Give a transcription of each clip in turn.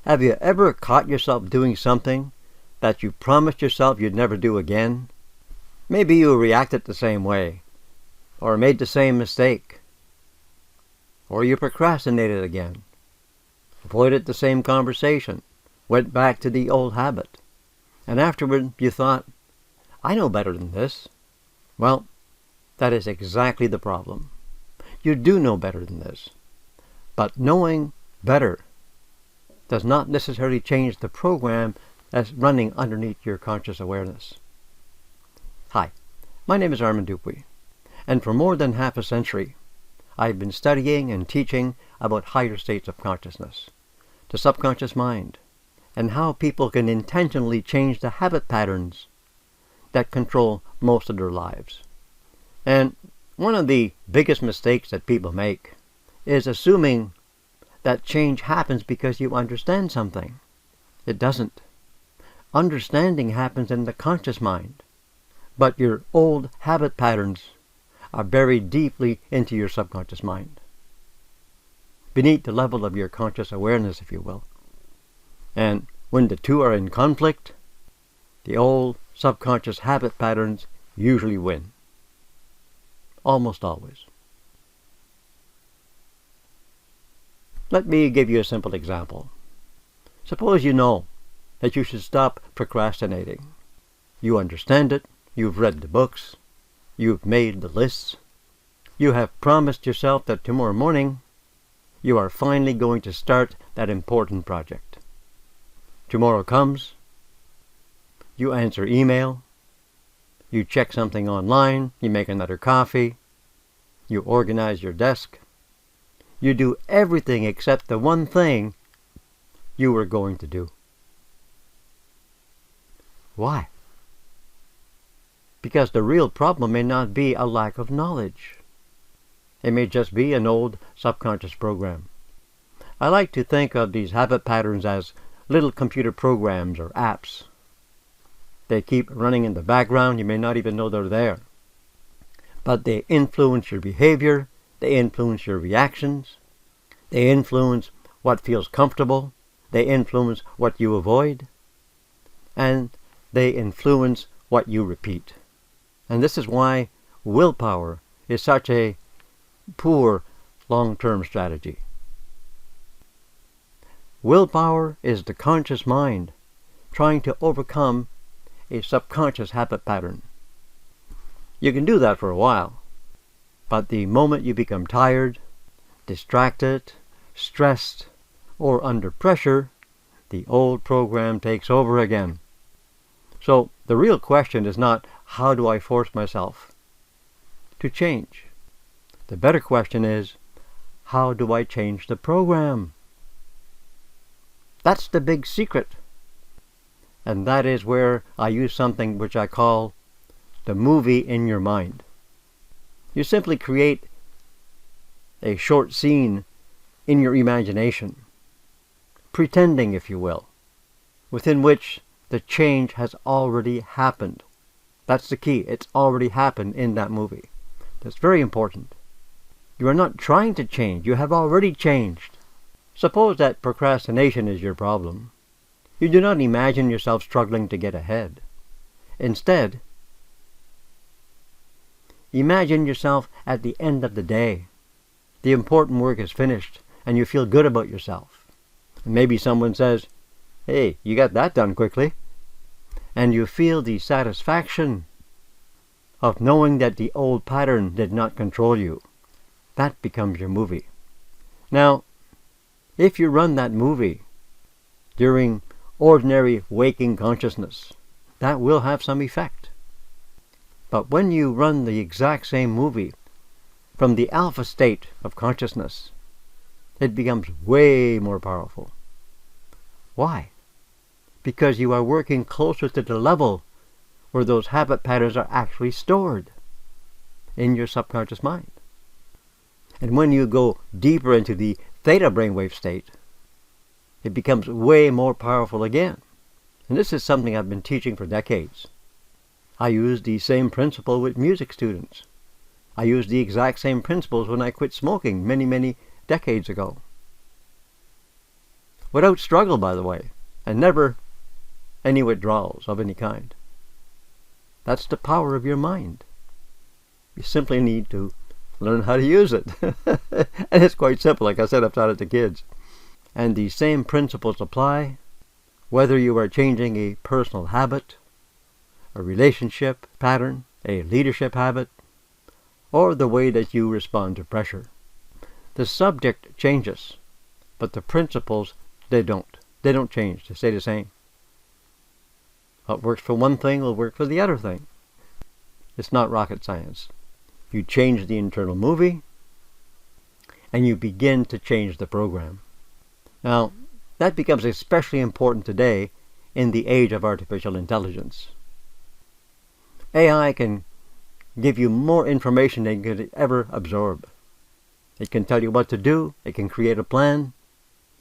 Have you ever caught yourself doing something that you promised yourself you'd never do again? Maybe you reacted the same way, or made the same mistake, or you procrastinated again, avoided the same conversation, went back to the old habit, and afterward you thought, I know better than this. Well, that is exactly the problem. You do know better than this. But knowing better does not necessarily change the program that's running underneath your conscious awareness. Hi, my name is Armand Dupuy, and for more than half a century, I've been studying and teaching about higher states of consciousness, the subconscious mind, and how people can intentionally change the habit patterns that control most of their lives. And one of the biggest mistakes that people make is assuming that change happens because you understand something. It doesn't. Understanding happens in the conscious mind, but your old habit patterns are buried deeply into your subconscious mind, beneath the level of your conscious awareness, if you will. And when the two are in conflict, the old subconscious habit patterns usually win. Almost always. Let me give you a simple example. Suppose you know that you should stop procrastinating. You understand it, you've read the books, you've made the lists, you have promised yourself that tomorrow morning you are finally going to start that important project. Tomorrow comes, you answer email, you check something online, you make another coffee, you organize your desk, you do everything except the one thing you were going to do. Why? Because the real problem may not be a lack of knowledge. It may just be an old subconscious program. I like to think of these habit patterns as little computer programs or apps. They keep running in the background. You may not even know they're there. But they influence your behavior. They influence your reactions. They influence what feels comfortable. They influence what you avoid. And they influence what you repeat. And this is why willpower is such a poor long-term strategy. Willpower is the conscious mind trying to overcome a subconscious habit pattern. You can do that for a while, but the moment you become tired, distracted, stressed, or under pressure, the old program takes over again. So the real question is not, how do I force myself to change? The better question is, how do I change the program? That's the big secret. And that is where I use something which I call the movie in your mind. You simply create a short scene in your imagination, pretending, if you will, within which the change has already happened. That's the key. It's already happened in that movie. That's very important. You are not trying to change. You have already changed. Suppose that procrastination is your problem. You do not imagine yourself struggling to get ahead. Instead, imagine yourself at the end of the day. The important work is finished, and you feel good about yourself. And maybe someone says, "Hey, you got that done quickly." And you feel the satisfaction of knowing that the old pattern did not control you. That becomes your movie. Now, if you run that movie during ordinary waking consciousness, that will have some effect. But when you run the exact same movie from the alpha state of consciousness, it becomes way more powerful. Why? Because you are working closer to the level where those habit patterns are actually stored in your subconscious mind. And when you go deeper into the theta brainwave state, it becomes way more powerful again. And this is something I've been teaching for decades. I use the same principle with music students. I used the exact same principles when I quit smoking many decades ago. without struggle, by the way, and never any withdrawals of any kind. That's the power of your mind. You simply need to learn how to use it. And it's quite simple. Like I said, I've taught it to kids. And these same principles apply whether you are changing a personal habit, a relationship pattern, a leadership habit, or the way that you respond to pressure. The subject changes, but the principles, they don't. They don't change. They stay the same. What works for one thing will work for the other thing. It's not rocket science. You change the internal movie, and you begin to change the program. Now, that becomes especially important today in the age of artificial intelligence. AI can give you more information than you could ever absorb. It can tell you what to do. It can create a plan.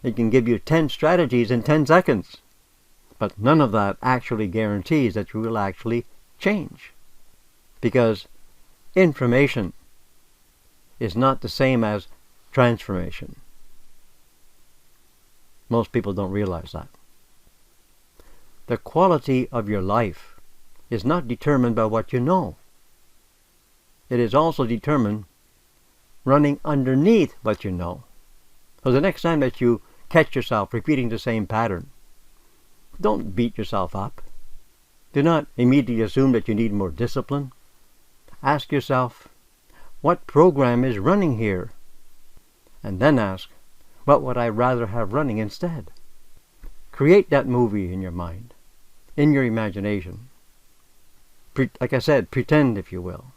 It can give you 10 strategies in 10 seconds. But none of that actually guarantees that you will actually change. Because information is not the same as transformation. Most people don't realize that. The quality of your life is not determined by what you know. It is also determined running underneath what you know. So the next time that you catch yourself repeating the same pattern, don't beat yourself up. Do not immediately assume that you need more discipline. Ask yourself, what program is running here? And then ask, what would I rather have running instead? Create that movie in your mind, in your imagination. Like I said, pretend, if you will.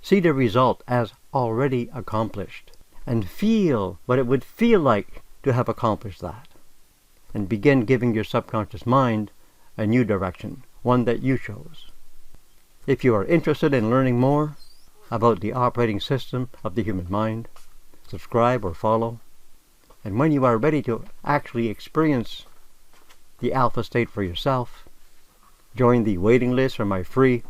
See the result as already accomplished, and feel what it would feel like to have accomplished that. And begin giving your subconscious mind a new direction, one that you chose. If you are interested in learning more about the operating system of the human mind, subscribe or follow. And when you are ready to actually experience the alpha state for yourself, join the waiting list for my free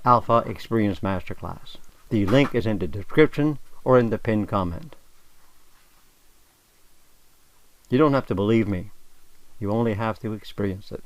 Alpha Experience Masterclass. The link is in the description or in the pinned comment. You don't have to believe me. You only have to experience it.